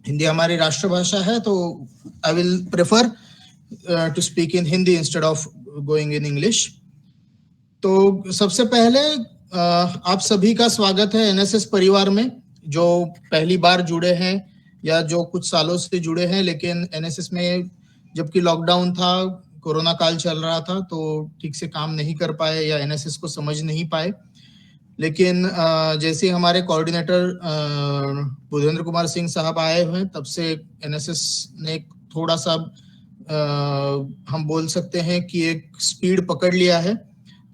हिंदी हमारी राष्ट्रभाषा है, तो I will prefer to speak in Hindi instead of going in English. तो सबसे पहले आप सभी का स्वागत है एनएसएस परिवार में, जो पहली बार जुड़े हैं या जो कुछ सालों से जुड़े हैं, लेकिन एनएसएस में जबकि लॉकडाउन था, कोरोना काल चल रहा था, तो ठीक से काम नहीं कर पाए या एनएसएस को समझ नहीं पाए। लेकिन जैसे हमारे कोऑर्डिनेटर बुधेंद्र कुमार सिंह साहब आए हुए हैं, तब से एनएसएस ने थोड़ा सा हम बोल सकते हैं कि एक स्पीड पकड़ लिया है।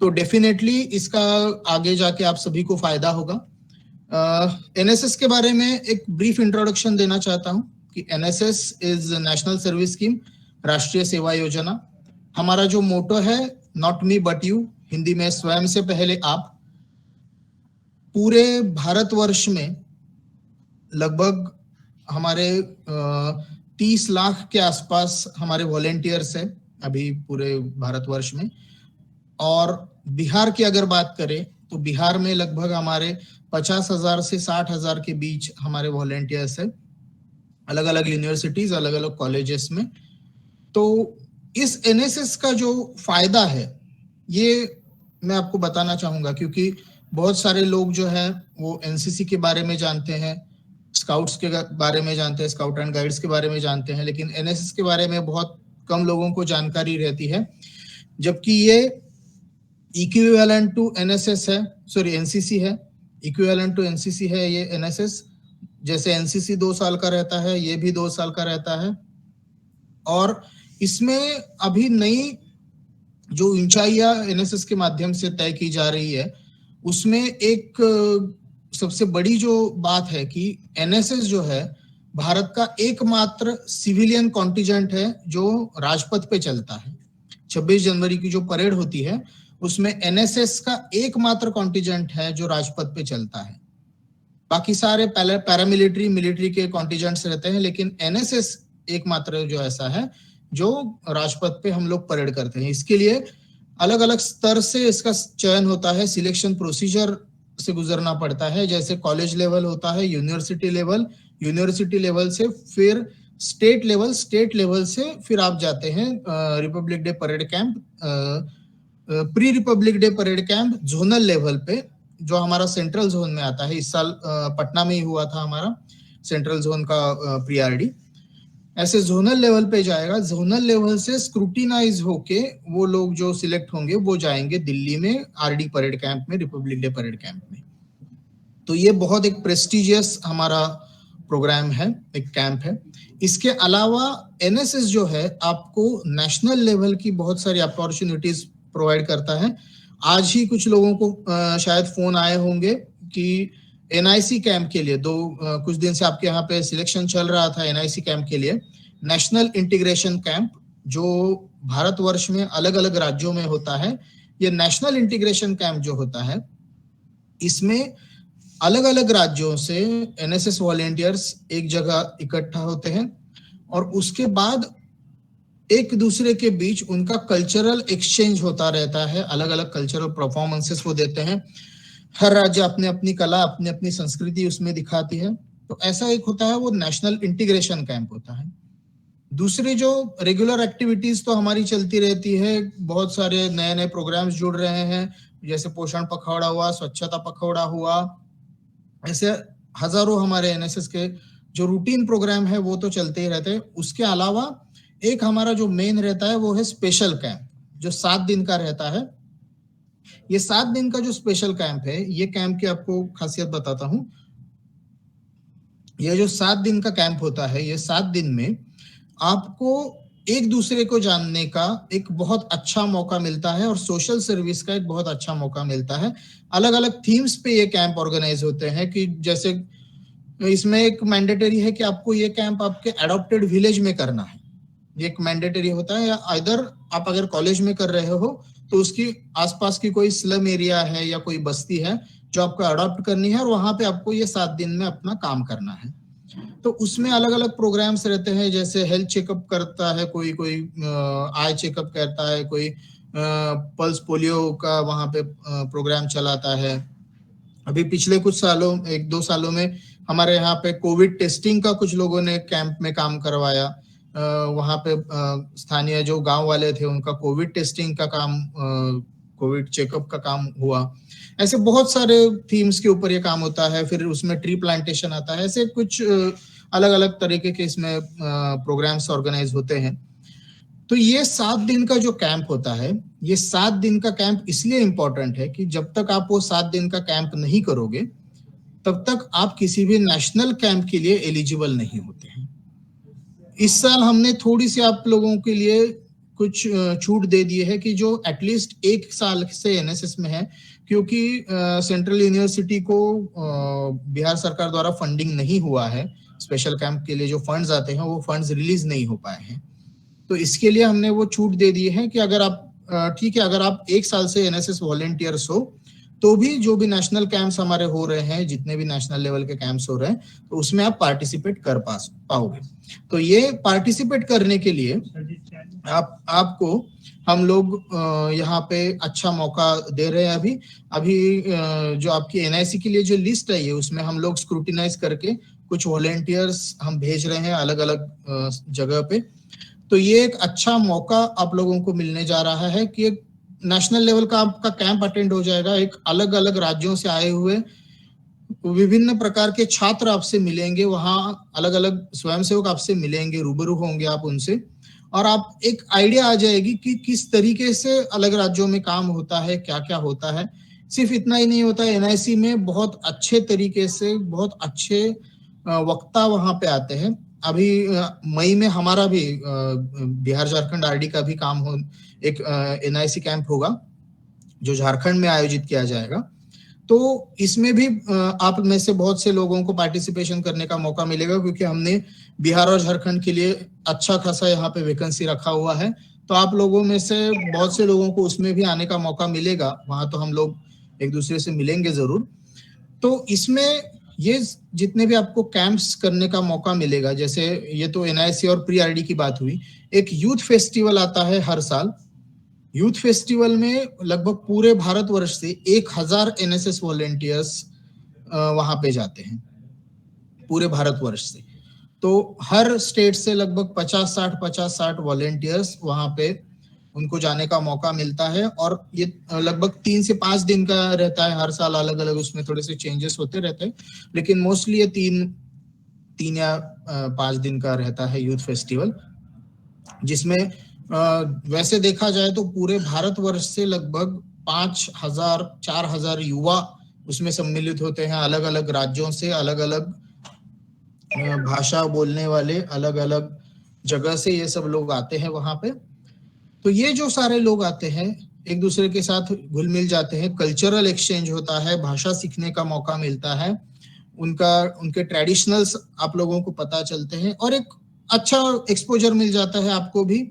तो डेफिनेटली इसका आगे जाके आप सभी को फायदा होगा। एनएसएस के बारे में एक ब्रीफ इंट्रोडक्शन देना चाहता हूं कि NSS is national service scheme, राष्ट्रीय सेवा योजना। हमारा जो मोटो है, not me but you, Hindi में स्वयं से पहले आप। पूरे भारतवर्ष में लगभग हमारे 30 लाख के आसपास हमारे वॉलेंटियर्स हैं अभी पूरे भारतवर्ष में। और बिहार की अगर बात करें तो बिहार में लगभग हमारे 50,000 से 60,000 के बीच हमारे वॉलेंटियर्स हैं, अलग अलग यूनिवर्सिटीज, अलग अलग कॉलेजेस में। तो इस एनएसएस का जो फायदा है ये मैं आपको बताना चाहूंगा, क्योंकि बहुत सारे लोग जो है वो एनसीसी के बारे में जानते हैं, स्काउट्स के बारे में जानते हैं, स्काउट एंड गाइड्स के बारे में जानते हैं, लेकिन एनएसएस के बारे में बहुत कम लोगों को जानकारी रहती है। जबकि ये इक्विवेलेंट टू एनएसएस है, सॉरी एनसीसी है, इक्विवेलेंट टू एनसीसी है ये एनएसएस। जैसे एनसीसी 2 साल का रहता है, ये भी 2 साल का रहता है। और इसमें अभी नई जो ऊंचाइयां एनएसएस के माध्यम से तय की जा रही है, उसमें एक सबसे बड़ी जो बात है कि एनएसएस जो है भारत का एकमात्र सिविलियन कॉन्टिजेंट है जो राजपथ पे चलता है। 26 जनवरी की जो परेड होती है उसमें एनएसएस का एकमात्र कॉन्टिजेंट है जो राजपथ पे चलता है। बाकी सारे पैरामिलिट्री, मिलिट्री के कॉन्टिजेंट्स रहते हैं, लेकिन एनएसएस एकमात्र जो ऐसा है जो राजपथ पे हम लोग परेड करते हैं। इसके लिए अलग अलग स्तर से इसका चयन होता है, सिलेक्शन प्रोसीजर से गुजरना पड़ता है। जैसे कॉलेज लेवल होता है, यूनिवर्सिटी लेवल से फिर स्टेट लेवल से फिर आप जाते हैं Republic day parade camp, pre Republic day parade camp zonal level पे, जो हमारा सेंट्रल जोन में आता है। इस साल पटना में ही हुआ था हमारा सेंट्रल जोन का प्रीआरडी। ऐसे जोनल लेवल पे जाएगा, जोनल लेवल से स्क्रूटिनाइज होके वो लोग जो सिलेक्ट होंगे वो जाएंगे दिल्ली में आरडी परेड कैंप में, रिपब्लिक डे परेड कैंप में। तो ये बहुत एक प्रेस्टिजियस हमारा प्रोग्राम है, एक कैंप है। इसके अलावा एनएसएस जो है आपको नेशनल लेवल की बहुत सारी अपॉर्चुनिटीज प्रोवाइड करता है। आज ही कुछ लोगों को शायद फोन आए होंगे कि एनआईसी कैंप के लिए कुछ दिन से आपके यहाँ पे सिलेक्शन चल रहा था एनआईसी कैंप के लिए, नेशनल इंटीग्रेशन कैंप, जो भारतवर्ष में अलग अलग राज्यों में होता है। ये नेशनल इंटीग्रेशन कैंप जो होता है, इसमें अलग अलग राज्यों से एनएसएस वॉलेंटियर्स एक जगह इकट्ठा होते हैं और उसके बाद एक दूसरे के बीच उनका कल्चरल एक्सचेंज होता रहता है। अलग अलग कल्चरल परफॉर्मेंसेस वो देते हैं। हर राज्य अपने अपनी कला, अपनी अपनी संस्कृति उसमें दिखाती है। तो ऐसा एक होता है, वो नेशनल इंटीग्रेशन कैंप होता है। दूसरी जो रेगुलर एक्टिविटीज तो हमारी चलती रहती है, बहुत सारे नए नए प्रोग्राम्स जुड़ रहे हैं, जैसे पोषण पखवाड़ा हुआ, स्वच्छता पखवाड़ा हुआ, ऐसे हजारों हमारे एनएसएस के जो रूटीन प्रोग्राम है वो तो चलते ही रहते हैं। उसके अलावा एक हमारा जो मेन रहता है वो है स्पेशल कैंप, जो 7 दिन का रहता है। ये 7 दिन का जो स्पेशल कैंप है, ये कैंप की आपको खासियत बताता हूं। ये जो 7 दिन का कैंप होता है, ये 7 दिन में आपको एक दूसरे को जानने का एक बहुत अच्छा मौका मिलता है और सोशल सर्विस का एक बहुत अच्छा मौका मिलता है। अलग अलग थीम्स पे ये कैंप ऑर्गेनाइज होते हैं कि जैसे इसमें एक मैंडेटरी है कि आपको ये कैंप आपके एडॉप्टेड विलेज में करना है। ये एक मैंडेटरी होता है, या इधर आप अगर कॉलेज में कर रहे हो तो उसकी आसपास की कोई स्लम एरिया है या कोई बस्ती है जो आपको अडॉप्ट करनी है और वहां पे आपको ये 7 दिन में अपना काम करना है। तो उसमें अलग अलग प्रोग्राम्स रहते हैं, जैसे हेल्थ चेकअप करता है कोई, आई चेकअप करता है कोई, पल्स पोलियो का वहां पे प्रोग्राम चलाता है। अभी पिछले कुछ सालों, 1-2 सालों में हमारे यहाँ पे कोविड टेस्टिंग का कुछ लोगों ने कैंप में काम करवाया। वहाँ पे स्थानीय जो गांव वाले थे उनका कोविड टेस्टिंग का काम, कोविड चेकअप का काम हुआ। ऐसे बहुत सारे थीम्स के ऊपर ये काम होता है। फिर उसमें ट्री प्लांटेशन आता है। ऐसे कुछ अलग अलग तरीके के इसमें प्रोग्राम्स ऑर्गेनाइज होते हैं। तो ये 7 दिन का जो कैंप होता है, ये 7 दिन का कैंप इसलिए इंपॉर्टेंट है कि जब तक आप वो 7 दिन का कैंप नहीं करोगे तब तक आप किसी भी नेशनल कैंप के लिए एलिजिबल नहीं होते हैं। इस साल हमने थोड़ी सी आप लोगों के लिए कुछ छूट दे दी है कि जो एटलीस्ट 1 साल से एनएसएस में है, क्योंकि सेंट्रल यूनिवर्सिटी को बिहार सरकार द्वारा फंडिंग नहीं हुआ है। स्पेशल कैंप के लिए जो फंड्स आते हैं वो फंड्स रिलीज नहीं हो पाए हैं। तो इसके लिए हमने वो छूट दे दी है कि अगर आप ठीक है, अगर आप 1 साल से एनएसएस वॉलंटियर्स हो तो भी जो भी नेशनल कैंप्स हमारे हो रहे हैं, जितने भी नेशनल लेवल के कैंप्स हो रहे हैं, तो उसमें आप पार्टिसिपेट कर पाओगे। तो ये पार्टिसिपेट करने के लिए आपको हम लोग यहाँ पे अच्छा मौका दे रहे हैं। अभी जो आपकी एनआईसी के लिए जो लिस्ट है, ये उसमें हम लोग स्क्रूटिनाइज करके कुछ वॉलंटियर्स हम भेज रहे हैं अलग अलग जगह पे। तो ये एक अच्छा मौका आप लोगों को मिलने जा रहा है कि एक नेशनल लेवल का आपका कैंप अटेंड हो जाएगा। एक अलग अलग राज्यों से आए हुए विभिन्न प्रकार के छात्र आपसे मिलेंगे, वहां अलग अलग स्वयंसेवक आपसे मिलेंगे, रूबरू होंगे आप उनसे, और आप एक आइडिया आ जाएगी कि किस तरीके से अलग राज्यों में काम होता है, क्या क्या होता है। सिर्फ इतना ही नहीं होता, एनआईसी में बहुत अच्छे तरीके से बहुत अच्छे वक्ता वहां पे आते हैं। अभी मई में हमारा भी बिहार झारखंड आरडी का भी काम हो, एक एनआईसी कैंप होगा जो झारखंड में आयोजित किया जाएगा। तो इसमें भी आप में से बहुत से लोगों को पार्टिसिपेशन करने का मौका मिलेगा, क्योंकि हमने बिहार और झारखंड के लिए अच्छा खासा यहाँ पे वैकेंसी रखा हुआ है। तो आप लोगों में से बहुत से लोगों को उसमें भी आने का मौका मिलेगा। वहां तो हम लोग एक दूसरे से मिलेंगे जरूर। तो इसमें ये जितने भी आपको कैंप्स करने का मौका मिलेगा, जैसे ये तो एनआईसी और प्री आरडी की बात हुई, एक यूथ फेस्टिवल आता है हर साल। यूथ फेस्टिवल में लगभग पूरे भारतवर्ष से 1000 एनएसएस वॉलंटियर्स वहां पे जाते हैं, पूरे भारतवर्ष से। तो हर स्टेट से लगभग 50-60 वॉलंटियर्स वहां पे उनको जाने का मौका मिलता है। और ये लगभग 3 से 5 दिन का रहता है हर साल, अलग अलग उसमें थोड़े से चेंजेस होते रहते हैं, लेकिन मोस्टली ये 3 या 5 दिन का रहता है यूथ फेस्टिवल, जिसमें वैसे देखा जाए तो पूरे भारतवर्ष से लगभग 5000-4000 युवा उसमें सम्मिलित होते हैं, अलग अलग राज्यों से, अलग अलग भाषा बोलने वाले, अलग अलग जगह से ये सब लोग आते हैं वहां पे। तो ये जो सारे लोग आते हैं एक दूसरे के साथ घुल मिल जाते हैं, कल्चरल एक्सचेंज होता है, भाषा सीखने का मौका मिलता है, उनके ट्रेडिशनल्स आप लोगों को पता चलते हैं, और एक अच्छा एक्सपोजर मिल जाता है आपको भी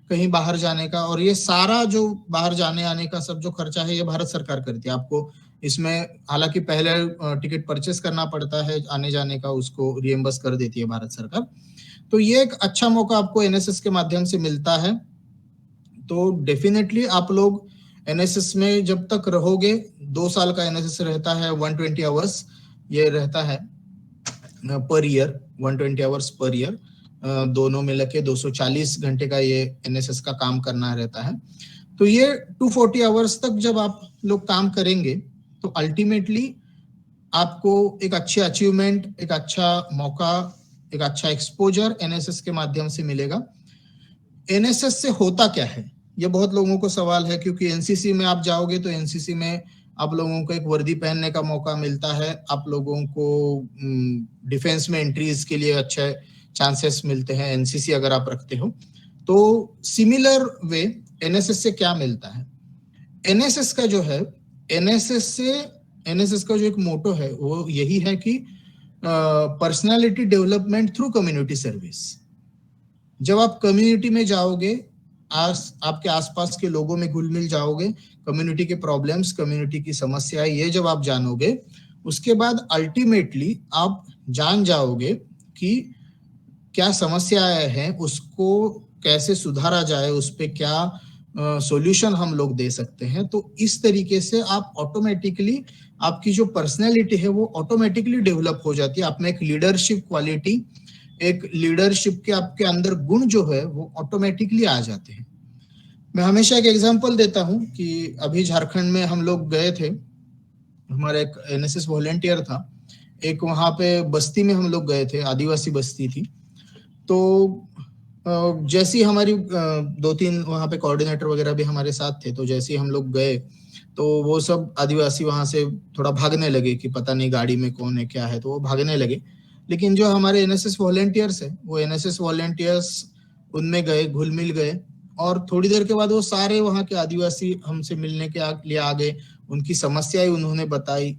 कहीं बाहर जाने का। और ये सारा जो बाहर जाने आने का सब जो खर्चा है ये भारत सरकार करती है। आपको इसमें हालांकि पहले टिकट परचेस करना पड़ता है आने जाने का, उसको रिएम्बर्स कर देती है भारत सरकार। तो ये एक अच्छा मौका आपको एनएसएस के माध्यम से मिलता है। तो डेफिनेटली आप लोग एनएसएस में जब तक रहोगे, 2 साल का एनएसएस रहता है, 120 आवर्स ये रहता है per year, 120 hours per year, दोनों मिला के 240 घंटे का ये एनएसएस का काम करना रहता है। तो ये 240 आवर्स तक जब आप लोग काम करेंगे तो अल्टीमेटली आपको एक अच्छी अचीवमेंट, एक अच्छा मौका, एक अच्छा एक्सपोजर एनएसएस के माध्यम से मिलेगा। एनएसएस से होता क्या है, ये बहुत लोगों को सवाल है, क्योंकि एनसीसी में आप जाओगे तो एनसीसी में आप लोगों को एक वर्दी पहनने का मौका मिलता है, आप लोगों को डिफेंस में एंट्रीज के लिए अच्छे चांसेस मिलते हैं एनसीसी अगर आप रखते हो। तो सिमिलर वे एनएसएस से क्या मिलता है, एनएसएस का जो है, एनएसएस का जो एक मोटो है वो यही है कि personality development through community service. जब आप कम्युनिटी में जाओगे, आपके आसपास के लोगों में घुल मिल जाओगे, कम्युनिटी के प्रॉब्लम्स, कम्युनिटी की समस्याएं ये जब आप जानोगे, उसके बाद अल्टीमेटली आप जान जाओगे कि क्या समस्याएं हैं, उसको कैसे सुधारा जाए, उस पे क्या सॉल्यूशन हम लोग दे सकते हैं। तो इस तरीके से आप ऑटोमेटिकली आपकी जो पर्सनैलिटी है वो ऑटोमेटिकली डेवलप हो जाती है। आप में एक लीडरशिप क्वालिटी, एक लीडरशिप के आपके अंदर गुण जो है वो ऑटोमेटिकली आ जाते हैं। मैं हमेशा एक एग्जांपल देता हूं कि अभी झारखंड में हम लोग गए थे, हमारा एक एनएसएस वॉलेंटियर था, एक वहां पे बस्ती में हम लोग गए थे, आदिवासी बस्ती थी। तो जैसी हमारी 2-3 वहां पे कोऑर्डिनेटर वगैरह भी हमारे साथ थे, तो जैसे ही हम लोग गए तो वो सब आदिवासी वहां से थोड़ा भागने लगे कि पता नहीं गाड़ी में कौन है क्या है, तो वो भागने लगे। लेकिन जो हमारे एनएसएस वॉलेंटियर्स है, वो एनएसएस वॉलेंटियर्स उनमें गए, घुल मिल गए, और थोड़ी देर के बाद वो सारे वहां के आदिवासी हमसे मिलने के लिए आ गए, उनकी समस्याएं उन्होंने बताई।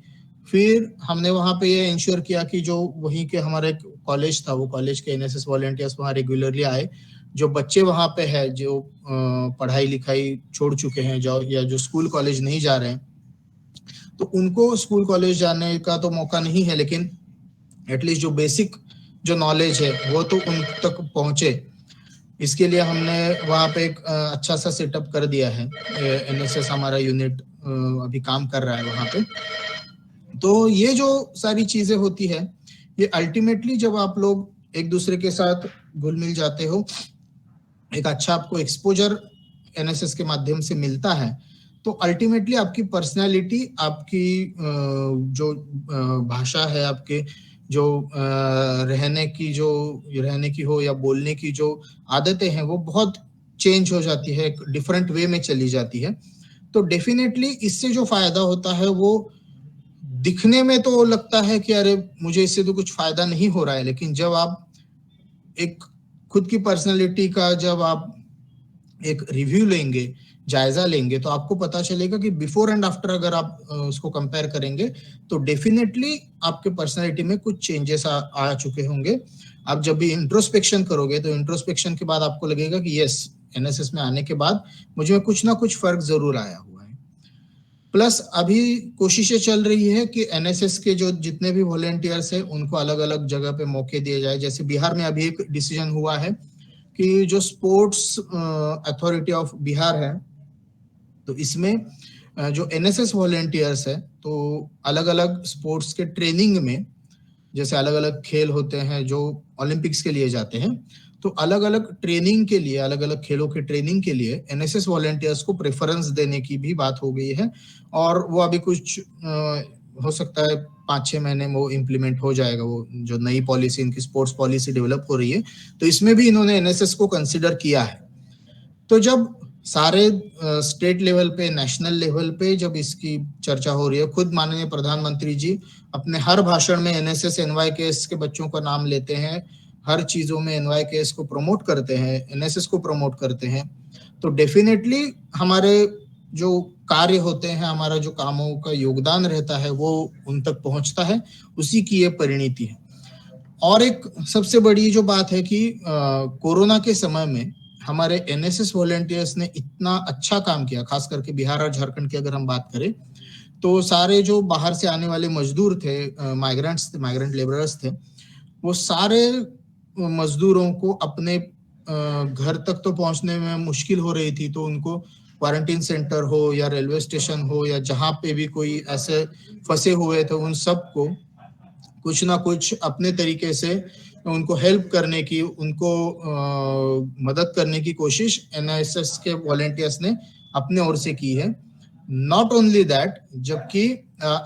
फिर हमने वहां पे ये इंश्योर किया कि जो वहीं के हमारे कॉलेज था, वो कॉलेज के एनएसएस वॉलेंटियर्स वहां रेगुलरली आए। जो बच्चे वहां पे है, जो पढ़ाई लिखाई छोड़ चुके हैं, या जो स्कूल कॉलेज नहीं जा रहे हैं, तो उनको स्कूल कॉलेज जाने का तो मौका नहीं है, लेकिन एटलीस्ट जो बेसिक जो नॉलेज है वो तो उन तक पहुंचे। इसके लिए हमने वहां पे एक अच्छा सा सेटअप कर दिया है। एनएसएस हमारा यूनिट अभी काम कर रहा है वहां पे। तो ये जो सारी चीजें होती है, ये अल्टीमेटली जब आप लोग एक दूसरे के साथ घुल मिल जाते हो, एक अच्छा आपको एक्सपोजर एनएसएस के माध्यम से मिलता है, तो अल्टीमेटली आपकी पर्सनालिटी, आपकी जो भाषा है, आपके जो रहने की हो या बोलने की जो आदतें हैं, वो बहुत चेंज हो जाती है, एक डिफरेंट वे में चली जाती है। तो डेफिनेटली इससे जो फायदा होता है, वो दिखने में तो लगता है कि अरे मुझे इससे तो कुछ फायदा नहीं हो रहा है, लेकिन जब आप एक खुद की पर्सनैलिटी का जब आप एक रिव्यू लेंगे, जायजा लेंगे, तो आपको पता चलेगा कि बिफोर एंड आफ्टर अगर आप उसको कंपेयर करेंगे, तो डेफिनेटली आपके पर्सनैलिटी में कुछ चेंजेस आ चुके होंगे। आप जब भी इंट्रोस्पेक्शन करोगे, तो इंट्रोस्पेक्शन के बाद आपको लगेगा कि यस, एनएसएस में आने के बाद मुझ में कुछ ना कुछ फर्क जरूर आया हुआ है। प्लस अभी कोशिशें चल रही है कि एनएसएस के जो जितने भी वॉलेंटियर्स हैं, उनको अलग अलग जगह पे मौके दिए जाए। जैसे बिहार में अभी एक डिसीजन हुआ है कि जो स्पोर्ट्स अथॉरिटी ऑफ बिहार है, तो इसमें जो एनएसएस वॉलेंटियर्स है, तो अलग अलग स्पोर्ट्स के ट्रेनिंग में, जैसे अलग अलग खेल होते हैं जो ओलंपिक्स के लिए जाते हैं, तो अलग अलग ट्रेनिंग के लिए, अलग अलग खेलों के ट्रेनिंग के लिए एनएसएस वॉलेंटियर्स को प्रेफरेंस देने की भी बात हो गई है। और वो अभी कुछ हो सकता है 5-6 महीने में वो इम्प्लीमेंट हो जाएगा, वो जो नई पॉलिसी, इनकी स्पोर्ट्स पॉलिसी डेवलप हो रही है, तो इसमें भी इन्होंने एनएसएस को कंसिडर किया है। तो जब सारे स्टेट लेवल पे, नेशनल लेवल पे जब इसकी चर्चा हो रही है, खुद माननीय प्रधानमंत्री जी अपने हर भाषण में एनएसएस एनवाईकेएस के बच्चों का नाम लेते हैं, हर चीजों में एनवाईकेएस को प्रमोट करते हैं, एनएसएस को प्रमोट करते हैं। तो डेफिनेटली हमारे जो कार्य होते हैं, हमारा जो कामों का योगदान रहता है, वो उन तक पहुंचता है, उसी की ये परिणति है। और एक सबसे बड़ी जो बात है कि कोरोना के समय में हमारे एनएसएस वॉलेंटियर्स ने इतना अच्छा काम किया, खास करके बिहार और झारखंड की अगर हम बात करें, तो सारे जो बाहर से आने वाले मजदूर थे, माइग्रेंट लेबरर्स थे, वो सारे मजदूरों को अपने घर तक तो पहुंचने में मुश्किल हो रही थी, तो उनको क्वारंटीन सेंटर हो या रेलवे स्टेशन हो या जहां पे भी कोई ऐसे फंसे हुए थे, उन सबको कुछ ना कुछ अपने तरीके से उनको हेल्प करने की, उनको मदद करने की कोशिश एनएसएस के वॉलेंटियर्स ने अपने ओर से की है। नॉट ओनली दैट, जबकि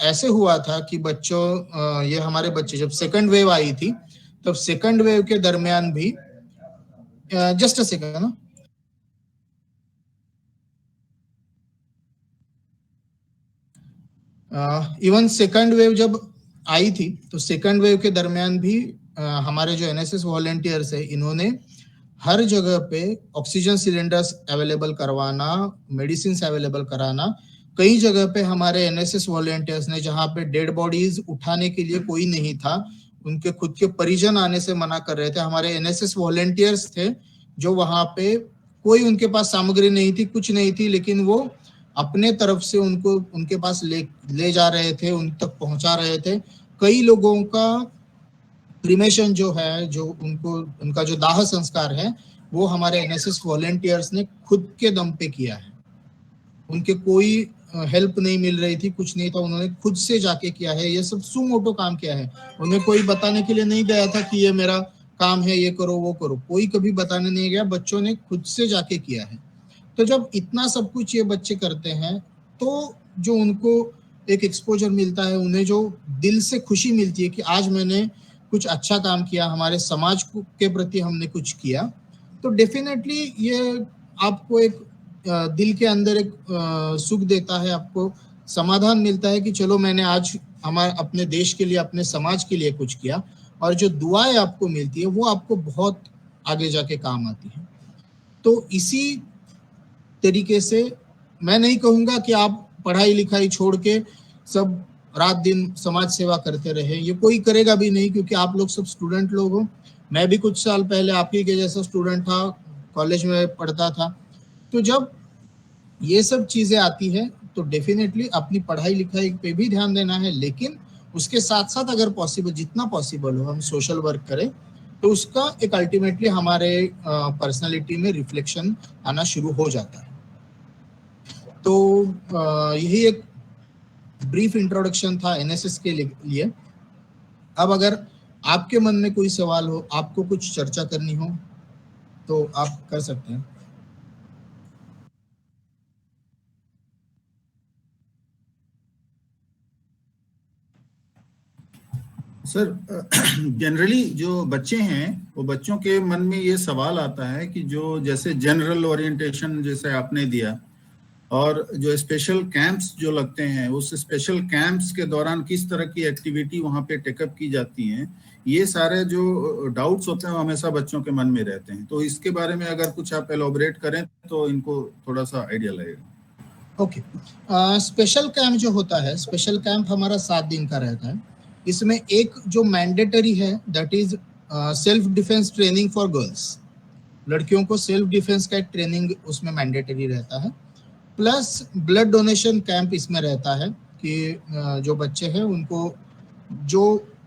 ऐसे हुआ था कि बच्चों, ये हमारे बच्चे जब सेकंड वेव आई थी, तब सेकंड वेव के दरमियान भी, जस्ट अ सेकंड ना, इवन सेकंड वेव जब आई थी, तो सेकंड वेव के दरमियान भी हमारे जो एनएसएस वॉलेंटियर्स है, इन्होंने हर जगह पे ऑक्सीजन सिलेंडर्स अवेलेबल करवाना, मेडिसिन अवेलेबल कराना। कई जगह पे हमारे एनएसएस वॉलेंटियर्स ने, जहां पे डेड बॉडीज उठाने के लिए कोई नहीं था, उनके खुद के परिजन आने से मना कर रहे थे, हमारे एनएसएस वॉलेंटियर्स थे जो वहां पे, कोई उनके पास सामग्री नहीं थी, कुछ नहीं थी, लेकिन वो अपने तरफ से उनको उनके पास ले जा रहे थे, उन तक पहुंचा रहे थे। कई लोगों का क्रिमेशन जो है, जो उनको उनका जो दाह संस्कार है, वो हमारे एनएसएस वॉलेंटियर्स ने खुद के दम पे किया है। उनके कोई हेल्प नहीं मिल रही थी, कुछ नहीं था, उन्होंने खुद से जाके किया है। ये सब सुमोटो काम किया है। उन्हें कोई बताने के लिए नहीं गया था कि ये मेरा काम है, ये करो वो करो, कोई कभी बताने नहीं गया, बच्चों ने खुद से जाके किया है। तो जब इतना सब कुछ ये बच्चे करते हैं तो जो उनको एक एक्सपोजर मिलता है, उन्हें जो दिल से खुशी मिलती है कि आज मैंने कुछ अच्छा काम किया, हमारे समाज के प्रति हमने कुछ किया, तो डेफिनेटली ये आपको एक दिल के अंदर एक सुख देता है, आपको समाधान मिलता है कि चलो मैंने आज हमारे अपने देश के लिए, अपने समाज के लिए कुछ किया। और जो दुआएं आपको मिलती है वो आपको बहुत आगे जाके काम आती है। तो इसी तरीके से मैं नहीं कहूंगा कि आप पढ़ाई लिखाई छोड़ के सब रात दिन समाज सेवा करते रहे, ये कोई करेगा भी नहीं, क्योंकि आप लोग सब स्टूडेंट लोग हो। मैं भी कुछ साल पहले आप ही के जैसा स्टूडेंट था, कॉलेज में पढ़ता था। तो जब ये सब चीजें आती है तो डेफिनेटली अपनी पढ़ाई लिखाई पे भी ध्यान देना है, लेकिन उसके साथ साथ अगर पॉसिबल, जितना पॉसिबल हो हम सोशल वर्क करें, तो उसका एक अल्टीमेटली हमारे पर्सनालिटी में रिफ्लेक्शन आना शुरू हो जाता है। तो यही एक ब्रीफ इंट्रोडक्शन था एनएसएस के लिए। अब अगर आपके मन में कोई सवाल हो, आपको कुछ चर्चा करनी हो, तो आप कर सकते हैं। सर, जनरली जो बच्चे हैं वो बच्चों के मन में ये सवाल आता है कि जो जैसे जनरल ओरिएंटेशन जैसे आपने दिया और जो स्पेशल कैंप्स जो लगते हैं, उस स्पेशल कैंप्स के दौरान किस तरह की एक्टिविटी वहाँ पे टेकअप की जाती हैं, ये सारे जो डाउट्स होते हैं वो हमेशा बच्चों के मन में रहते हैं। तो इसके बारे में अगर कुछ आप एलोबरेट करें तो इनको थोड़ा सा आइडिया लगेगा। ओके, स्पेशल कैंप जो होता है, स्पेशल कैंप हमारा 7 दिन का रहता है। इसमें एक जो मैंडेटरी है, that is self defence training for girls. लड़कियों को सेल्फ डिफेंस का एक ट्रेनिंग उसमें मैंडेटरी रहता है। प्लस ब्लड डोनेशन कैंप इसमें रहता है कि जो बच्चे हैं उनको जो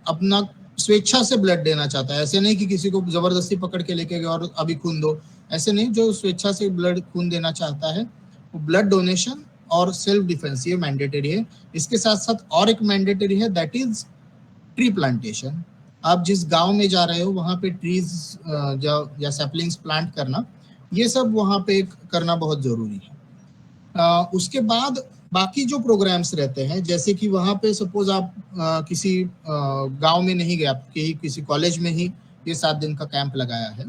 अपना स्वेच्छा से ब्लड देना चाहता है, ऐसे नहीं कि किसी को जबरदस्ती पकड़ के लेके गए और अभी खून दो, ऐसे नहीं, जो स्वेच्छा से ब्लड खून देना चाहता है वो ब्लड डोनेशन और सेल्फ डिफेंस ये मैंडेटरी है। इसके साथ साथ और एक मैंडेटरी है, दैट इज ट्री प्लांटेशन। आप जिस गांव में जा रहे हो वहां पे ट्रीज या सैपलिंग्स प्लांट करना, ये सब वहां पे करना बहुत जरूरी है। उसके बाद बाकी जो प्रोग्राम्स रहते हैं, जैसे कि वहां पे सपोज आप किसी गांव में नहीं गए, आपके ही किसी कॉलेज में ही ये 7 दिन का कैंप लगाया है,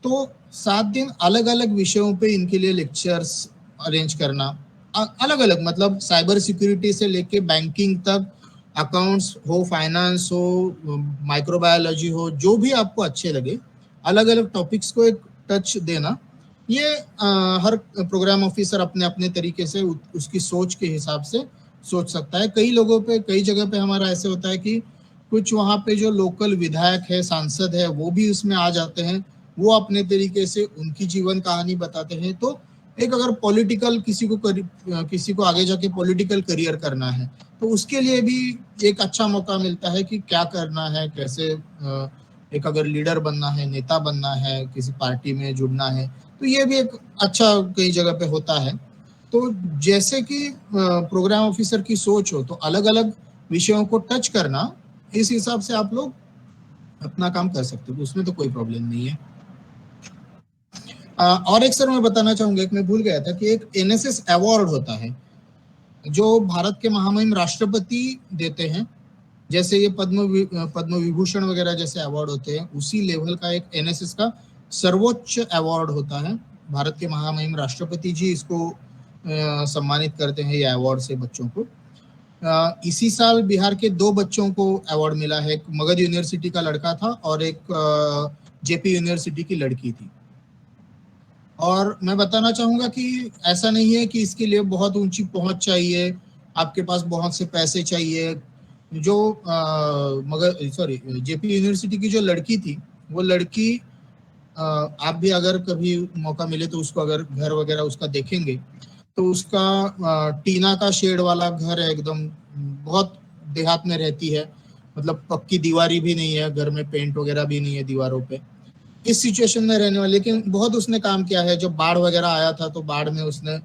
तो 7 दिन अलग अलग विषयों पे इनके लिए लेक्चर्स अरेंज करना, अलग अलग, मतलब साइबर सिक्योरिटी से लेके बैंकिंग तक, अकाउंट्स हो, फाइनेंस हो, माइक्रोबायोलॉजी हो, जो भी आपको अच्छे लगे, अलग अलग टॉपिक्स को एक टच देना। ये हर प्रोग्राम ऑफिसर अपने अपने तरीके से उसकी सोच के हिसाब से सोच सकता है। कई लोगों पे, कई जगह पे हमारा ऐसे होता है कि कुछ वहाँ पे जो लोकल विधायक है, सांसद है, वो भी उसमें आ जाते हैं, वो अपने तरीके से उनकी जीवन कहानी बताते हैं। तो एक अगर पॉलिटिकल किसी को आगे जाके पॉलिटिकल करियर करना है, तो उसके लिए भी एक अच्छा मौका मिलता है कि क्या करना है, कैसे एक अगर लीडर बनना है, नेता बनना है, किसी पार्टी में जुड़ना है, तो ये भी एक अच्छा कई जगह पे होता है। तो जैसे कि प्रोग्राम ऑफिसर की सोच हो, तो अलग अलग विषयों को टच करना, इस हिसाब से आप लोग अपना काम कर सकते हो, उसमें तो कोई प्रॉब्लम नहीं है। और एक सर मैं बताना चाहूंगा, एक मैं भूल गया था कि एक एनएसएस अवार्ड होता है जो भारत के महामहिम राष्ट्रपति देते हैं। जैसे ये पद्म विभूषण वगैरह जैसे अवार्ड होते हैं, उसी लेवल का एक एनएसएस का सर्वोच्च अवार्ड होता है। भारत के महामहिम राष्ट्रपति जी इसको सम्मानित करते हैं, ये अवार्ड से बच्चों को। इसी साल बिहार के 2 बच्चों को अवार्ड मिला है, एक मगध यूनिवर्सिटी का लड़का था और एक जेपी यूनिवर्सिटी की लड़की थी। और मैं बताना चाहूंगा कि ऐसा नहीं है कि इसके लिए बहुत ऊंची पहुंच चाहिए, आपके पास बहुत से पैसे चाहिए। जो मगर सॉरी जेपी यूनिवर्सिटी की जो लड़की थी, वो लड़की आप भी अगर कभी मौका मिले तो उसको अगर घर वगैरह उसका देखेंगे, तो उसका टीना का शेड वाला घर है, एकदम बहुत देहात में रहती है, मतलब पक्की दीवारी भी नहीं है घर में, पेंट वगैरह भी नहीं है दीवारों पे। इस सिचुएशन में रहने वाले, लेकिन बहुत उसने काम किया है। जब बाढ़ वगैरह आया था तो बाढ़ में उसने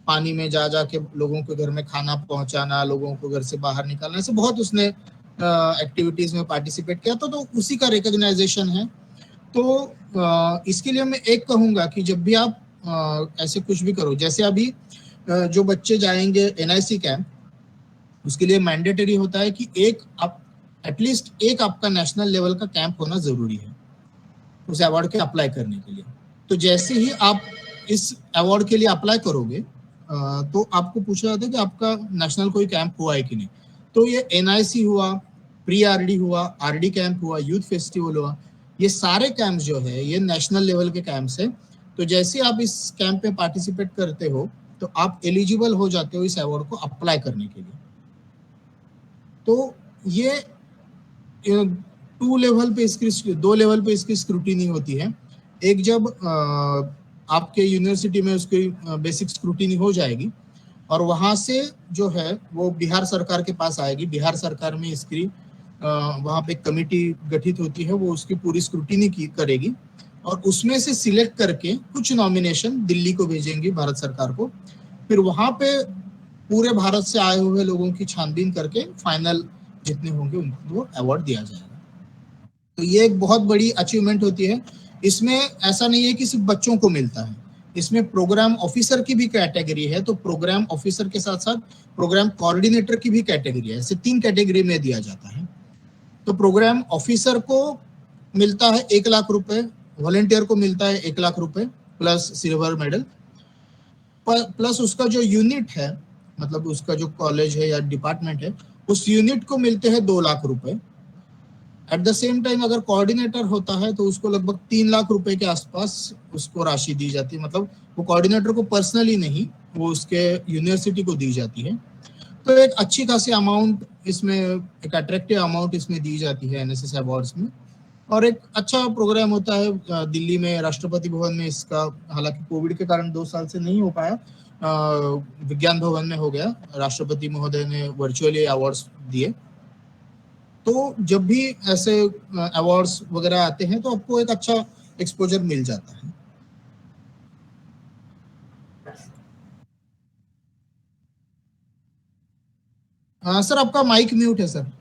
पानी में जा के लोगों के घर में खाना पहुंचाना, लोगों को घर से बाहर निकालना, ऐसे बहुत उसने एक्टिविटीज में पार्टिसिपेट किया था, तो उसी का रिकॉग्नाइजेशन है। तो इसके लिए मैं एक कहूंगा कि जब भी आप ऐसे कुछ भी करो, जैसे अभी जो बच्चे जाएंगे एनआईसी कैंप, उसके लिए मैंडेटरी होता है कि एटलीस्ट एक आपका नेशनल लेवल का कैंप होना जरूरी है उस अवार्ड के अप्लाई करने के लिए। तो जैसे ही आप इस अवार्ड के लिए अप्लाई करोगे तो आपको पूछा जाता है कि आपका नेशनल कोई कैंप हुआ है कि नहीं। तो ये एनआईसी हुआ, प्री आरडी हुआ, आरडी कैंप हुआ, यूथ फेस्टिवल हुआ, ये सारे कैंप जो है ये नेशनल लेवल के कैंप्स है। तो जैसे आप इस कैंप में पार्टिसिपेट करते हो तो आप एलिजिबल हो जाते हो इस अवार्ड को अप्लाई करने के लिए। तो ये दो लेवल पे इसकी स्क्रूटिनी होती है। एक जब आपके यूनिवर्सिटी में उसकी बेसिक स्क्रूटिनी हो जाएगी और वहां से जो है वो बिहार सरकार के पास आएगी। बिहार सरकार में इसकी वहां पे कमेटी गठित होती है, वो उसकी पूरी स्क्रूटिनी करेगी और उसमें से सिलेक्ट करके कुछ नॉमिनेशन दिल्ली को भेजेंगी भारत सरकार को। फिर वहां पे पूरे भारत से आए हुए लोगों की छानबीन करके फाइनल जितने होंगे उनको वो अवार्ड दिया जाएगा। तो ये एक बहुत बड़ी अचीवमेंट होती है। इसमें ऐसा नहीं है कि सिर्फ बच्चों को मिलता है, इसमें प्रोग्राम ऑफिसर की भी कैटेगरी है। तो प्रोग्राम ऑफिसर के साथ साथ प्रोग्राम कोऑर्डिनेटर की भी कैटेगरी है। ऐसे 3 कैटेगरी में दिया जाता है। तो प्रोग्राम ऑफिसर को मिलता है 1 लाख रुपए, वॉलंटियर को मिलता है 1 लाख रुपए प्लस सिल्वर मेडल, प्लस उसका जो यूनिट है, मतलब उसका जो कॉलेज है या डिपार्टमेंट है, उस यूनिट को मिलते हैं 2 लाख रुपए। एट द सेम टाइम अगर कोऑर्डिनेटर होता है तो उसको लगभग 3 लाख रुपए के आसपास उसको राशि दी जाती है। मतलब वो कोऑर्डिनेटर को पर्सनली नहीं, वो उसके यूनिवर्सिटी को दी जाती है। तो एक अच्छी खासी अमाउंट इसमें, एक अट्रैक्टिव अमाउंट इसमें दी जाती है एनएसएस अवार्ड्स में। और एक अच्छा प्रोग्राम होता है दिल्ली में राष्ट्रपति भवन में इसका, हालांकि कोविड के कारण 2 साल से नहीं हो पाया, विज्ञान भवन में हो गया। राष्ट्रपति महोदय ने वर्चुअली अवार्ड्स दिए। तो जब भी ऐसे अवार्ड्स वगैरह आते हैं तो आपको एक अच्छा एक्सपोजर मिल जाता है। सर आपका माइक म्यूट है सर।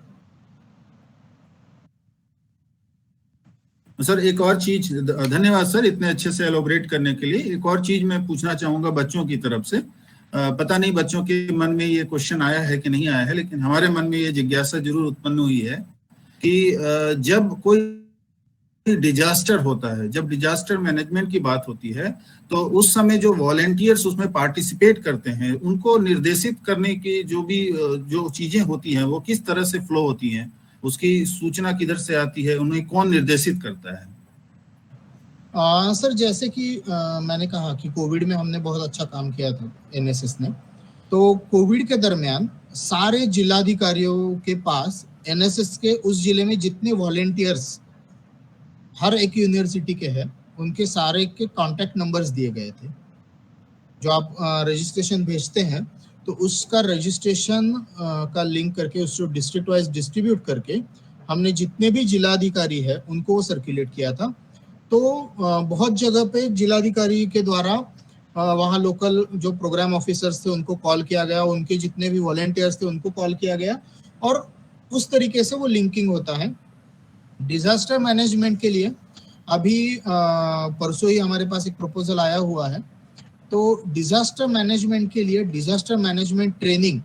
सर एक और चीज, धन्यवाद सर इतने अच्छे से एलोबरेट करने के लिए। एक और चीज मैं पूछना चाहूंगा बच्चों की तरफ से। पता नहीं बच्चों के मन में ये क्वेश्चन आया है कि नहीं आया है, लेकिन हमारे मन में ये जिज्ञासा जरूर उत्पन्न हुई है कि जब कोई डिजास्टर होता है, जब डिजास्टर मैनेजमेंट की बात होती है, तो उस समय जो वॉलेंटियर्स उसमें पार्टिसिपेट करते हैं उनको निर्देशित करने की जो चीजें होती हैं वो किस तरह से फ्लो होती हैं, उसकी सूचना किधर से आती है, उन्हें कौन निर्देशित करता है? सर जैसे कि मैंने कहा कि कोविड में हमने बहुत अच्छा काम किया था एनएसएस ने। तो कोविड के दरमियान सारे जिलाधिकारियों के पास एनएसएस के उस जिले में जितने वॉलेंटियर्स हर एक यूनिवर्सिटी के हैं, उनके सारे के कॉन्टैक्ट नंबर्स दिए गए थे। जो आप रजिस्ट्रेशन भेजते हैं तो उसका रजिस्ट्रेशन का लिंक करके उसको डिस्ट्रिक्ट वाइज डिस्ट्रीब्यूट करके हमने जितने भी जिलाधिकारी है उनको सर्कुलेट किया था। तो बहुत जगह पे जिलाधिकारी के द्वारा वहाँ लोकल जो प्रोग्राम ऑफिसर्स थे उनको कॉल किया गया, उनके जितने भी वॉलेंटियर्स थे उनको कॉल किया गया और उस तरीके से वो लिंकिंग होता है। डिजास्टर मैनेजमेंट के लिए अभी परसों ही हमारे पास एक प्रपोजल आया हुआ है। तो डिजास्टर मैनेजमेंट के लिए डिजास्टर मैनेजमेंट ट्रेनिंग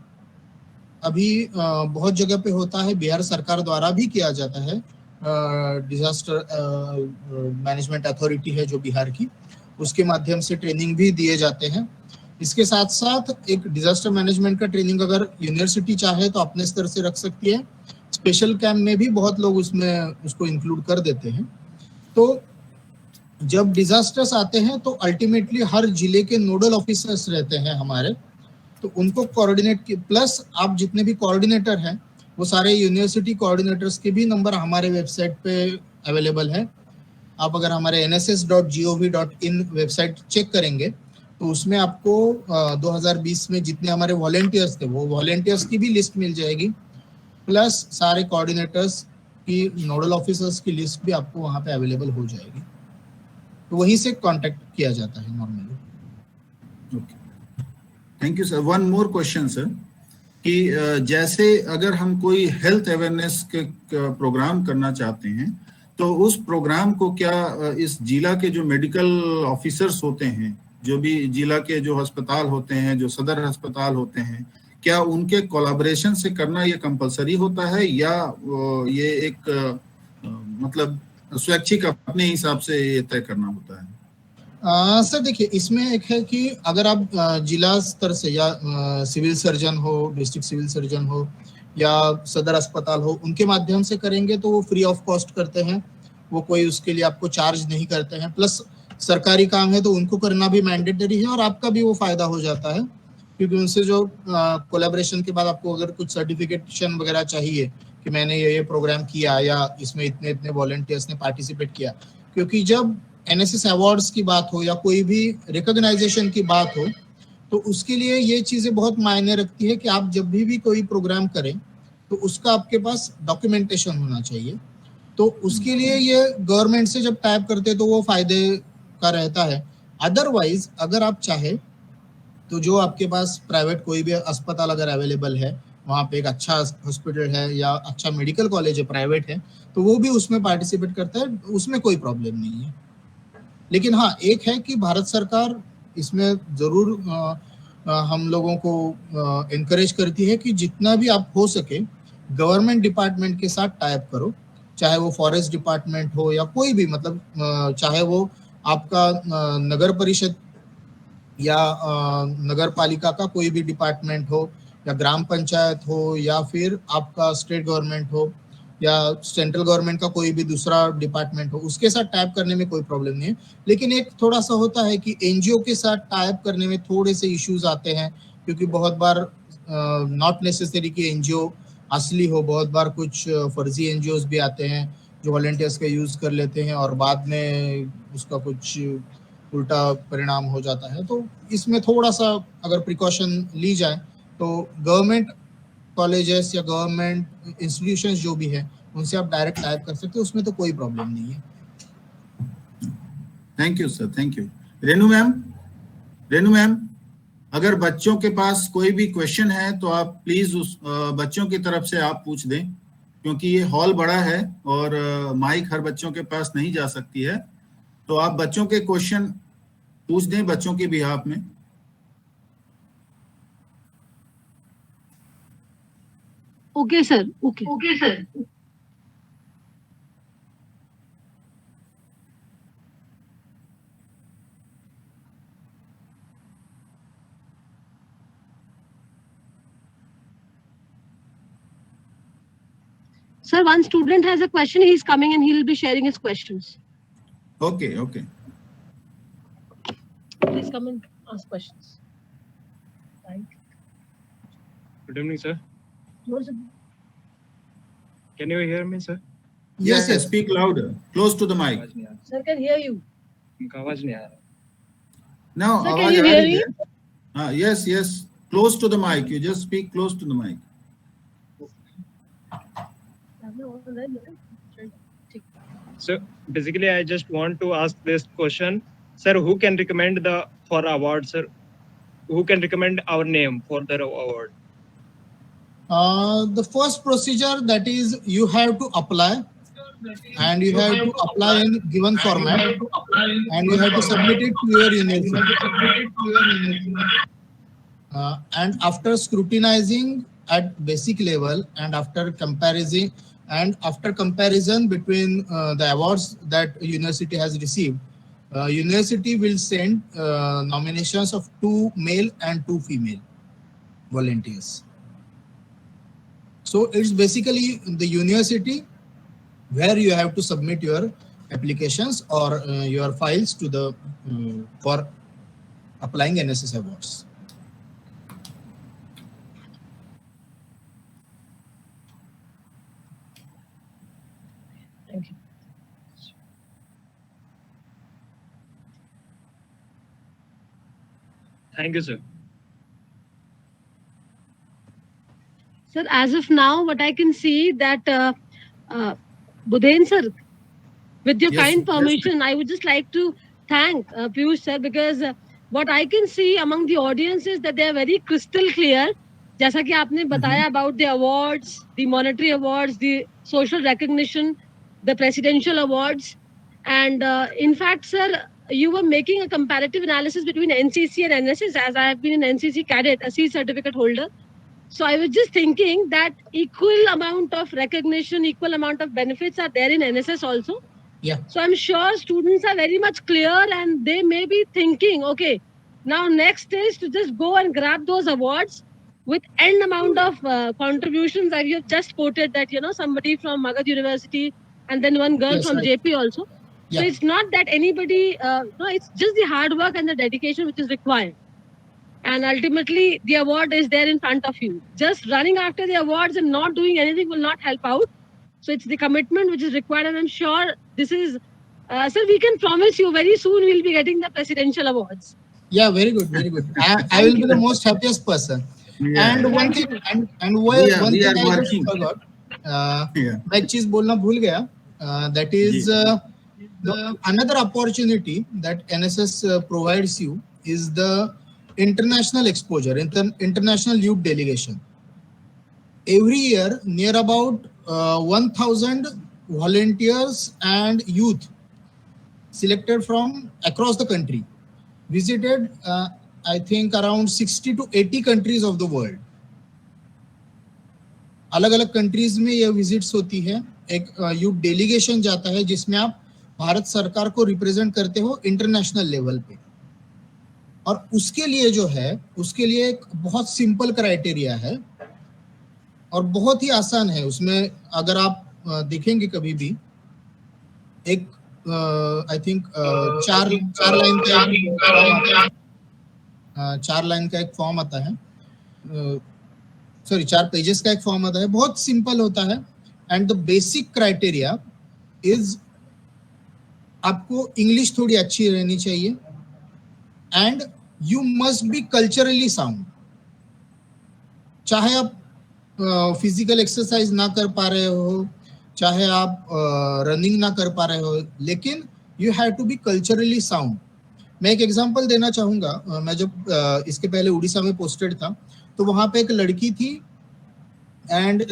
अभी बहुत जगह पे होता है, बिहार सरकार द्वारा भी किया जाता है। डिजास्टर मैनेजमेंट अथॉरिटी है जो बिहार की, उसके माध्यम से ट्रेनिंग भी दिए जाते हैं। इसके साथ साथ एक डिजास्टर मैनेजमेंट का ट्रेनिंग अगर यूनिवर्सिटी चाहे तो अपने स्तर से रख सकती है। स्पेशल कैंप में भी बहुत लोग उसमें उसको इंक्लूड कर देते हैं। तो जब डिजास्टर्स आते हैं तो अल्टीमेटली हर जिले के नोडल ऑफिसर्स रहते हैं हमारे, तो उनको कोऑर्डिनेट प्लस आप जितने भी कोऑर्डिनेटर हैं वो सारे यूनिवर्सिटी कोऑर्डिनेटर्स के भी नंबर हमारे वेबसाइट पे अवेलेबल है। आप अगर हमारे nss.gov.in वेबसाइट चेक करेंगे तो उसमें आपको 2020 में जितने हमारे वॉलेंटियर्स थे वो वॉलेंटियर्स की भी लिस्ट मिल जाएगी, प्लस सारे कोऑर्डिनेटर्स की, नोडल ऑफिसर्स की लिस्ट भी आपको वहाँ पे अवेलेबल हो जाएगी। तो वहीं से कांटेक्ट किया जाता है normally. Thank you sir. One more question sir, कि जैसे अगर हम कोई हेल्थ अवेयरनेस के प्रोग्राम करना चाहते हैं, तो उस प्रोग्राम को क्या इस जिला के जो मेडिकल ऑफिसर्स होते हैं, जो भी जिला के जो अस्पताल होते हैं, जो सदर अस्पताल होते हैं, क्या उनके कोलैबोरेशन से करना ये कंपलसरी होता है, या ये एक मतलब स्वैच्छिक अपने हिसाब से ये तय करना होता है? सर देखिए, इसमें एक है कि अगर आप जिला स्तर से या सिविल सर्जन हो, डिस्ट्रिक्ट सिविल सर्जन हो या सदर अस्पताल हो, उनके माध्यम से करेंगे तो वो फ्री ऑफ कॉस्ट करते हैं, वो कोई उसके लिए आपको चार्ज नहीं करते हैं। प्लस सरकारी काम है तो उनको करना भी मैंडेटरी है और आपका भी वो फायदा हो जाता है, क्योंकि उनसे जो कोलैबोरेशन के बाद आपको अगर कुछ सर्टिफिकेशन वगैरह चाहिए कि मैंने ये प्रोग्राम किया या इसमें इतने इतने वॉलंटियर्स ने पार्टिसिपेट किया, क्योंकि जब एनएसएस अवार्ड्स की बात हो या कोई भी रिकॉग्नाइजेशन की बात हो, तो उसके लिए ये चीजें बहुत मायने रखती है कि आप जब भी कोई प्रोग्राम करें तो उसका आपके पास डॉक्यूमेंटेशन होना चाहिए। तो उसके लिए ये गवर्नमेंट से जब टाइप करते हैं तो वो फायदे का रहता है। अदरवाइज अगर आप चाहे तो जो आपके पास प्राइवेट कोई भी अस्पताल अगर अवेलेबल है, वहाँ पे एक अच्छा हॉस्पिटल है या अच्छा मेडिकल कॉलेज है प्राइवेट है, तो वो भी उसमें पार्टिसिपेट करता है, उसमें कोई प्रॉब्लम नहीं है। लेकिन हाँ, एक है कि भारत सरकार इसमें जरूर हम लोगों को एनकरेज करती है कि जितना भी आप हो सके गवर्नमेंट डिपार्टमेंट के साथ टाइप करो, चाहे वो फॉरेस्ट डिपार्टमेंट हो या कोई भी, मतलब चाहे वो आपका नगर परिषद या नगर पालिका का कोई भी डिपार्टमेंट हो या ग्राम पंचायत हो या फिर आपका स्टेट गवर्नमेंट हो या सेंट्रल गवर्नमेंट का कोई भी दूसरा डिपार्टमेंट हो, उसके साथ टाइप करने में कोई प्रॉब्लम नहीं है। लेकिन एक थोड़ा सा होता है कि एनजीओ के साथ टाइप करने में थोड़े से इश्यूज आते हैं, क्योंकि बहुत बार नॉट नेसेसरी कि एनजीओ असली हो, बहुत बार कुछ फर्जी एनजीओज भी आते हैं जो वॉलंटियर्स का यूज कर लेते हैं और बाद में उसका कुछ उल्टा परिणाम हो जाता है। तो इसमें थोड़ा सा अगर प्रिकॉशन ली जाए तो गवर्नमेंट कॉलेजेस या गवर्नमेंट इंस्टीट्यूशंस जो भी है उनसे आप डायरेक्ट टाइप कर सकते हो, उसमें तो कोई प्रॉब्लम नहीं है। Thank you sir, thank you. Renu ma'am, अगर बच्चों के पास कोई भी क्वेश्चन है तो आप प्लीज उस बच्चों की तरफ से आप पूछ दें, क्योंकि ये हॉल बड़ा है और माइक हर बच्चों के पास नहीं जा सकती है, तो आप बच्चों के क्वेश्चन पूछ दें बच्चों के बिहाफ में। Okay sir, okay sir. Sir, one student has a question. He's coming and he'll be sharing his questions. Okay. Please come and ask questions. Right. Good evening, sir. Yours. Can you hear me, sir? Yes. Speak louder, close to the mic. Sir can hear you. आवाज नहीं आ रहा। Now, Sir, can you hear me? Yes. Close to the mic. You just speak close to the mic. So basically, I just want to ask this question, sir. Who can recommend for award, sir? Who can recommend our name for the award? The first procedure, that is you have to apply, and you have to apply in given format, and you have to submit it to your university. And after scrutinizing at basic level and after comparison between the awards that university has received, university will send nominations of 2 male and 2 female volunteers. So it's basically the university where you have to submit your applications or your files to the for applying NSS awards. Thank you. Thank you, sir. Sir, as of now, what I can see that Budhen sir, with your Yes, kind yes, permission, I would just like to thank Piyush sir, because what I can see among the audience is that they are very crystal clear. जैसा कि आपने बताया about the awards, the monetary awards, the social recognition, the presidential awards, and in fact, sir, you were making a comparative analysis between NCC and NSS, as I have been an NCC cadet, a C certificate holder. So I was just thinking that equal amount of recognition, equal amount of benefits are there in NSS also. Yeah. So I'm sure students are very much clear and they may be thinking, okay, now next is to just go and grab those awards with n amount of contributions that you have just quoted, that, you know, somebody from Magad University and then one girl Yes, from right. JP also. Yeah. So it's not that anybody, no, it's just the hard work and the dedication which is required. And ultimately, the award is there in front of you. Just running after the awards and not doing anything will not help out. So it's the commitment which is required, and I'm sure this is, sir, we can promise you very soon we'll be getting the presidential awards. Yeah, very good, very good. I will be the most happiest person. Yeah. And one Thank thing, you. and We are one thing I just working. forgot. Yeah. मैं एक चीज बोलना भूल गया. That is ji. another opportunity that NSS provides you is the international exposure, international youth delegation. Every year, near about 1,000 volunteers and youth selected from across the country visited, I think, around 60 to 80 countries of the world. अलग अलग countries में ये visits होती है. एक youth delegation जाता है जिसमें आप भारत सरकार को रिप्रेजेंट करते हो इंटरनेशनल लेवल पे. और उसके लिए जो है, उसके लिए एक बहुत सिंपल क्राइटेरिया है और बहुत ही आसान है. उसमें अगर आप देखेंगे कभी भी, एक आई थिंक 4 लाइन का एक फॉर्म आता है, सॉरी 4 पेजेस का एक फॉर्म आता है. बहुत सिंपल होता है. And the basic criteria is आपको इंग्लिश थोड़ी अच्छी रहनी चाहिए and you must be culturally sound. चाहे आप फिजिकल एक्सरसाइज ना कर पा रहे हो, चाहे आप रनिंग ना कर पा रहे हो, लेकिन you have to be culturally sound. मैं एक एग्जांपल देना चाहूंगा. मैं जब इसके पहले उड़ीसा में पोस्टेड था, तो वहां पे एक लड़की थी and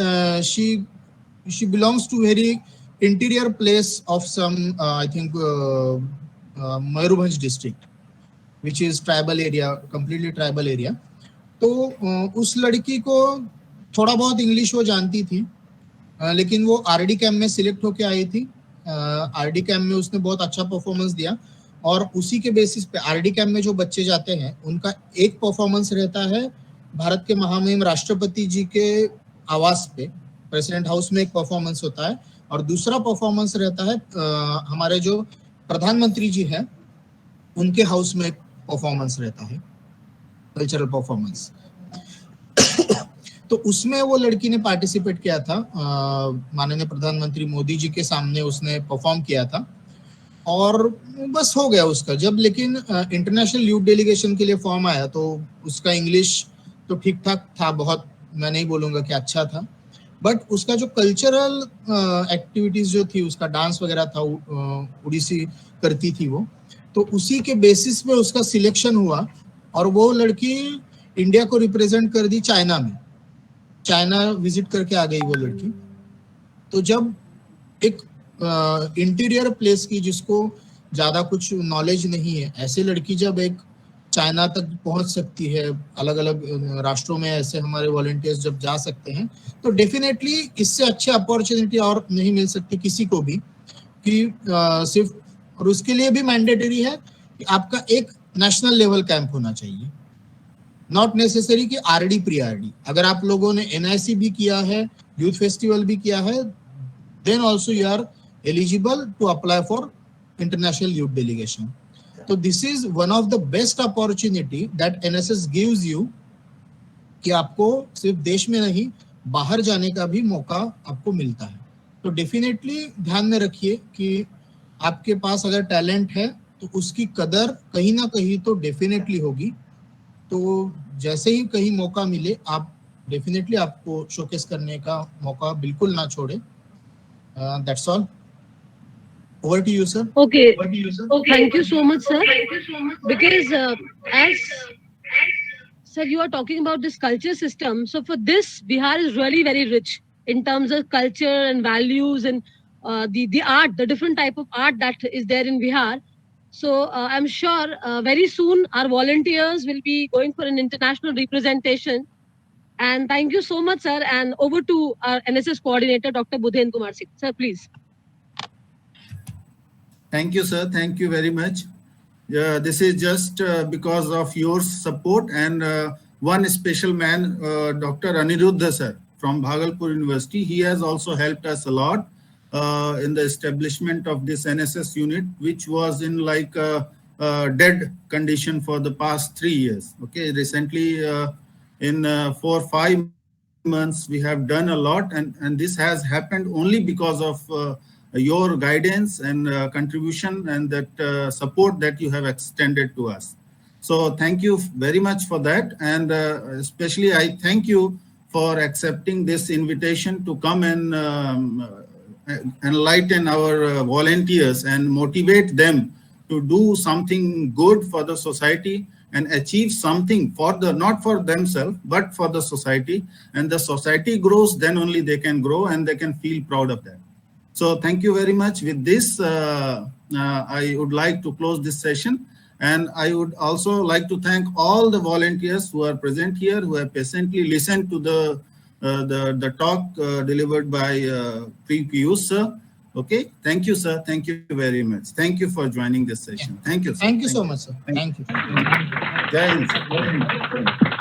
she belongs to very interior place of some, I think Mayurbhanj district, which is tribal area, completely tribal area. तो उस लड़की को थोड़ा बहुत इंग्लिश वो जानती थी, लेकिन वो आरडी कैम्प में सिलेक्ट होके आई थी. आरडी कैम्प में उसने बहुत अच्छा परफॉर्मेंस दिया और उसी के बेसिस पे आरडी कैम्प में जो बच्चे जाते हैं उनका एक परफॉर्मेंस रहता है भारत के महामहिम राष्ट्रपति जी के आवास पे, प्रेसिडेंट हाउस में एक परफॉर्मेंस होता है, और दूसरा परफॉर्मेंस रहता है हमारे जो प्रधानमंत्री जी हैं उनके हाउस में एक परफॉर्मेंस रहता है, कल्चरल परफॉर्मेंस. तो उसमें वो लड़की ने पार्टिसिपेट किया था. माननीय प्रधानमंत्री मोदी जी के सामने उसने परफॉर्म किया था और बस हो गया उसका. जब लेकिन इंटरनेशनल यूथ डेलीगेशन के लिए फॉर्म आया तो उसका इंग्लिश तो ठीक ठाक था, बहुत, मैं नहीं बोलूंगा कि अच्छा था, बट उसका जो कल्चरल एक्टिविटीज जो थी, उसका डांस वगैरह था, उड़ीसी करती थी वो, तो उसी के बेसिस पे उसका सिलेक्शन हुआ और वो लड़की इंडिया को रिप्रेजेंट कर दी चाइना में. चाइना विजिट करके आ गई वो लड़की. तो जब एक इंटीरियर प्लेस की, जिसको ज्यादा कुछ नॉलेज नहीं है, ऐसे लड़की जब एक चाइना तक पहुंच सकती है, अलग अलग राष्ट्रों में ऐसे हमारे वॉलंटियर्स जब जा सकते हैं, तो डेफिनेटली इससे अच्छी अपॉर्चुनिटी और नहीं मिल सकती किसी को भी कि सिर्फ, और उसके लिए भी मैंडेटरी है कि आपका एक नेशनल लेवल कैंप होना चाहिए, नॉट नेसेसरी कि आरडी प्री आरडी. अगर आप लोगों ने एनआईसी भी किया है, यूथ फेस्टिवल भी किया है, then also you are eligible to apply for international youth delegation. तो this is one of the best opportunity that NSS gives you कि आपको सिर्फ देश में नहीं, बाहर जाने का भी मौका आपको मिलता है. तो डेफिनेटली ध्यान में रखिए कि आपके पास अगर टैलेंट है तो उसकी कदर कहीं ना कहीं तो डेफिनेटली होगी. तो जैसे ही कहीं मौका मिले, आप डेफिनेटली आपको शोकेस करने का मौका बिल्कुल ना छोड़े. That's all. Over to you, sir. Okay. Thank you so much, sir. Because as sir, you are talking about this culture system. So for this, Bihar is really very rich in terms of culture and values and the art, the different type of art that is there in Bihar. So I'm sure very soon our volunteers will be going for an international representation. And thank you so much, sir. And over to our NSS coordinator, Dr. Budhen Kumar Singh. Sir, please. Thank you, sir. Thank you very much. This is just because of your support and one special man, Dr. Aniruddha sir from Bhagalpur University. He has also helped us a lot in the establishment of this NSS unit, which was in like a dead condition for the past 3 years. Okay, recently in 4 or 5 months, we have done a lot, and this has happened only because of your guidance and contribution and that support that you have extended to us. So thank you very much for that. And especially I thank you for accepting this invitation to come and enlighten our volunteers and motivate them to do something good for the society and achieve something for the, not for themselves, but for the society. And the society grows, then only they can grow and they can feel proud of that. So thank you very much. With this, I would like to close this session. And I would also like to thank all the volunteers who are present here, who have patiently listened to the talk delivered by Piyush sir. Okay, thank you, sir. Thank you very much. Thank you for joining this session. Thank you, sir. Thank you so much, sir. Thank you. Jai Hind, sir.